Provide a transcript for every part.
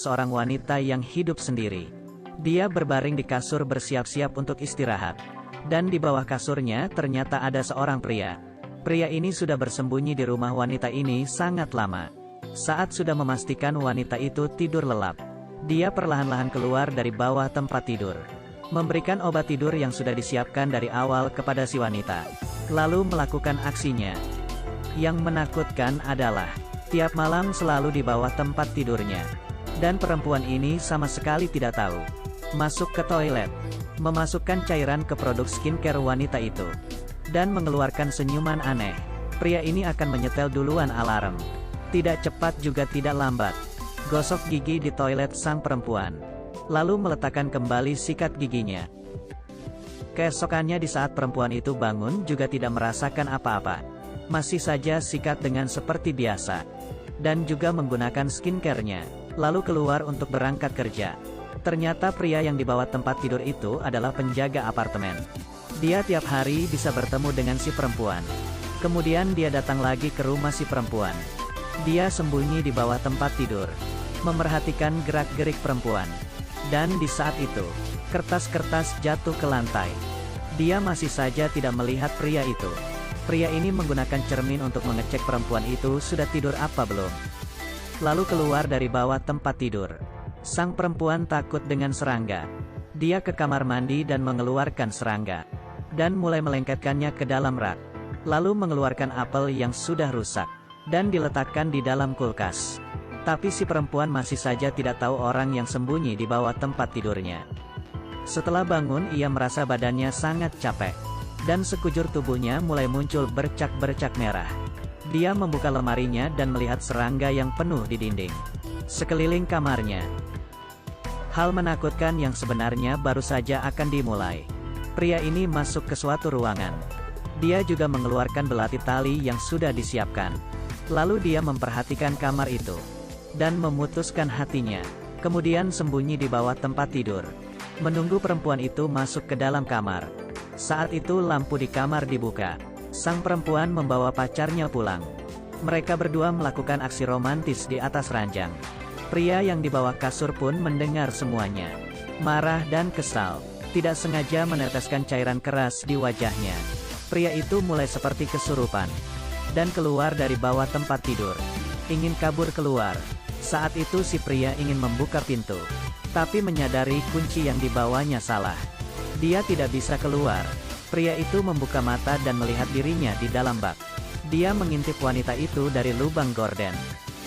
seorang wanita yang hidup sendiri. Dia berbaring di kasur bersiap-siap untuk istirahat. Dan di bawah kasurnya ternyata ada seorang pria. Pria ini sudah bersembunyi di rumah wanita ini sangat lama. Saat sudah memastikan wanita itu tidur lelap, dia perlahan-lahan keluar dari bawah tempat tidur, memberikan obat tidur yang sudah disiapkan dari awal kepada si wanita, lalu melakukan aksinya. Yang menakutkan adalah, tiap malam selalu di bawah tempat tidurnya. Dan perempuan ini sama sekali tidak tahu. Masuk ke toilet, memasukkan cairan ke produk skincare wanita itu, dan mengeluarkan senyuman aneh. Pria ini akan menyetel duluan alarm. Tidak cepat juga tidak lambat. Gosok gigi di toilet sang perempuan, lalu meletakkan kembali sikat giginya. Keesokannya di saat perempuan itu bangun juga tidak merasakan apa-apa. Masih saja sikat dengan seperti biasa. Dan juga menggunakan skincare-nya. Lalu keluar untuk berangkat kerja. Ternyata pria yang dibawa tempat tidur itu adalah penjaga apartemen. Dia tiap hari bisa bertemu dengan si perempuan. Kemudian dia datang lagi ke rumah si perempuan. Dia sembunyi di bawah tempat tidur, memerhatikan gerak-gerik perempuan. Dan di saat itu, kertas-kertas jatuh ke lantai. Dia masih saja tidak melihat pria itu. Pria ini menggunakan cermin untuk mengecek perempuan itu sudah tidur apa belum. Lalu keluar dari bawah tempat tidur. Sang perempuan takut dengan serangga. Dia ke kamar mandi dan mengeluarkan serangga. Dan mulai melengketkannya ke dalam rak. Lalu mengeluarkan apel yang sudah rusak. Dan diletakkan di dalam kulkas. Tapi si perempuan masih saja tidak tahu orang yang sembunyi di bawah tempat tidurnya. Setelah bangun ia merasa badannya sangat capek. Dan sekujur tubuhnya mulai muncul bercak-bercak merah. Dia membuka lemarinya dan melihat serangga yang penuh di dinding sekeliling kamarnya. Hal menakutkan yang sebenarnya baru saja akan dimulai. Pria ini masuk ke suatu ruangan. Dia juga mengeluarkan belati tali yang sudah disiapkan. Lalu dia memperhatikan kamar itu. Dan memutuskan hatinya. Kemudian sembunyi di bawah tempat tidur. Menunggu perempuan itu masuk ke dalam kamar. Saat itu lampu di kamar dibuka. Sang perempuan membawa pacarnya pulang. Mereka berdua melakukan aksi romantis di atas ranjang. Pria yang di bawah kasur pun mendengar semuanya. Marah dan kesal. Tidak sengaja meneteskan cairan keras di wajahnya. Pria itu mulai seperti kesurupan. Dan keluar dari bawah tempat tidur. Ingin kabur keluar. Saat itu si pria ingin membuka pintu. Tapi menyadari kunci yang dibawanya salah. Dia tidak bisa keluar. Pria itu membuka mata dan melihat dirinya di dalam bak. Dia mengintip wanita itu dari lubang gorden.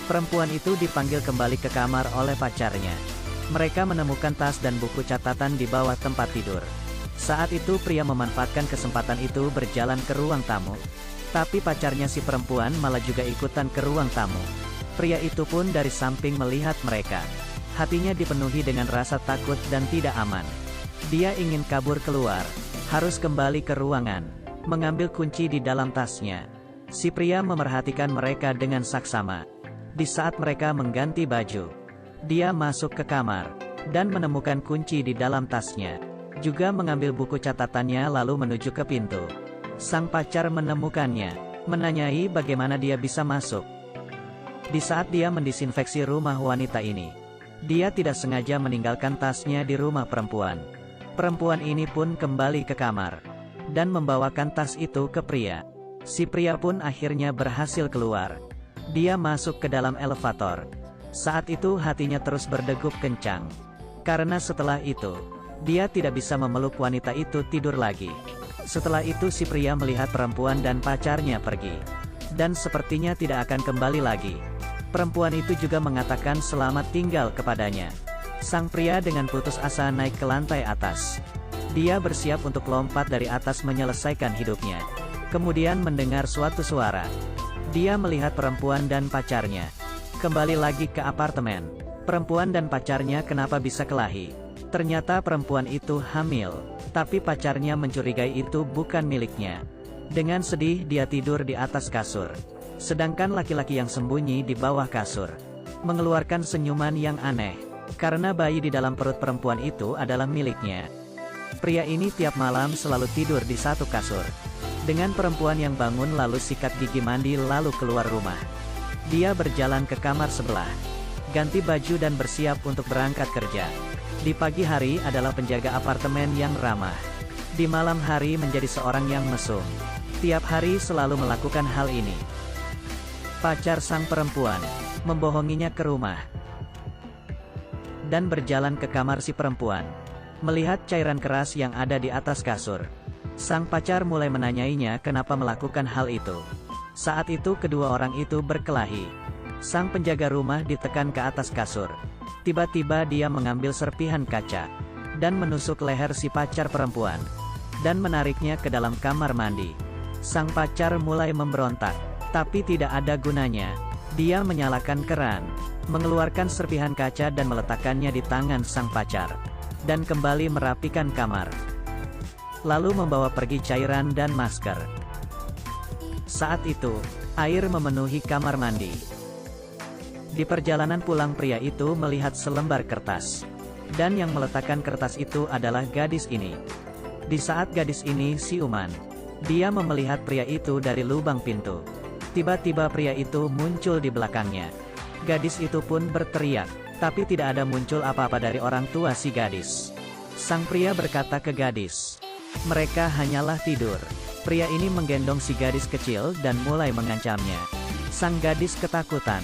Perempuan itu dipanggil kembali ke kamar oleh pacarnya. Mereka menemukan tas dan buku catatan di bawah tempat tidur. Saat itu pria memanfaatkan kesempatan itu berjalan ke ruang tamu. Tapi pacarnya si perempuan malah juga ikutan ke ruang tamu. Pria itu pun dari samping melihat mereka. Hatinya dipenuhi dengan rasa takut dan tidak aman. Dia ingin kabur keluar. Harus kembali ke ruangan. Mengambil kunci di dalam tasnya. Si pria memerhatikan mereka dengan saksama. Di saat mereka mengganti baju, dia masuk ke kamar. Dan menemukan kunci di dalam tasnya. Juga mengambil buku catatannya lalu menuju ke pintu. Sang pacar menemukannya, menanyai bagaimana dia bisa masuk. Di saat dia mendisinfeksi rumah wanita ini, dia tidak sengaja meninggalkan tasnya di rumah perempuan. Perempuan ini pun kembali ke kamar, dan membawakan tas itu ke pria. Si pria pun akhirnya berhasil keluar. Dia masuk ke dalam elevator. Saat itu hatinya terus berdegup kencang. Karena setelah itu, dia tidak bisa memeluk wanita itu tidur lagi. Setelah itu si pria melihat perempuan dan pacarnya pergi. Dan sepertinya tidak akan kembali lagi. Perempuan itu juga mengatakan selamat tinggal kepadanya. Sang pria dengan putus asa naik ke lantai atas. Dia bersiap untuk lompat dari atas menyelesaikan hidupnya. Kemudian mendengar suatu suara. Dia melihat perempuan dan pacarnya. Kembali lagi ke apartemen. Perempuan dan pacarnya kenapa bisa kelahi? Ternyata perempuan itu hamil. Tapi pacarnya mencurigai itu bukan miliknya. Dengan sedih dia tidur di atas kasur. Sedangkan laki-laki yang sembunyi di bawah kasur mengeluarkan senyuman yang aneh. Karena bayi di dalam perut perempuan itu adalah miliknya. Pria ini tiap malam selalu tidur di satu kasur. Dengan perempuan yang bangun lalu sikat gigi mandi lalu keluar rumah. Dia berjalan ke kamar sebelah. ganti baju dan bersiap untuk berangkat kerja. Di pagi hari adalah penjaga apartemen yang ramah. Di malam hari menjadi seorang yang mesum. Tiap hari selalu melakukan hal ini. Pacar sang perempuan membohonginya ke rumah dan berjalan ke kamar si perempuan. Melihat cairan keras yang ada di atas kasur, sang pacar mulai menanyainya kenapa melakukan hal itu. Saat itu kedua orang itu berkelahi. Sang penjaga rumah ditekan ke atas kasur. Tiba-tiba dia mengambil serpihan kaca dan menusuk leher si pacar perempuan dan menariknya ke dalam kamar mandi. Sang pacar mulai memberontak, tapi tidak ada gunanya. Dia menyalakan keran, mengeluarkan serpihan kaca dan meletakkannya di tangan sang pacar, dan kembali merapikan kamar. Lalu membawa pergi cairan dan masker. Saat itu, air memenuhi kamar mandi. Di perjalanan pulang pria itu melihat selembar kertas. Dan yang meletakkan kertas itu adalah gadis ini. Di saat gadis ini siuman, dia melihat pria itu dari lubang pintu. Tiba-tiba pria itu muncul di belakangnya. Gadis itu pun berteriak, tapi tidak ada muncul apa-apa dari orang tua si gadis. Sang pria berkata ke gadis, "Mereka hanyalah tidur." Pria ini menggendong si gadis kecil dan mulai mengancamnya. Sang gadis ketakutan,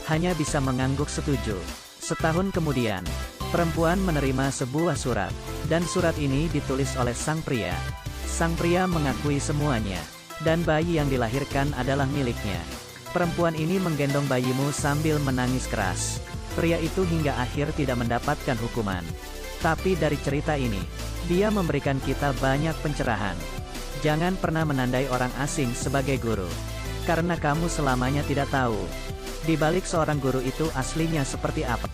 hanya bisa mengangguk setuju. Setahun kemudian, perempuan menerima sebuah surat, dan surat ini ditulis oleh sang pria. Sang pria mengakui semuanya, dan bayi yang dilahirkan adalah miliknya. Perempuan ini menggendong bayimu sambil menangis keras. Pria itu hingga akhir tidak mendapatkan hukuman. Tapi dari cerita ini, dia memberikan kita banyak pencerahan. Jangan pernah menandai orang asing sebagai guru. Karena kamu selamanya tidak tahu di balik seorang guru itu aslinya seperti apa.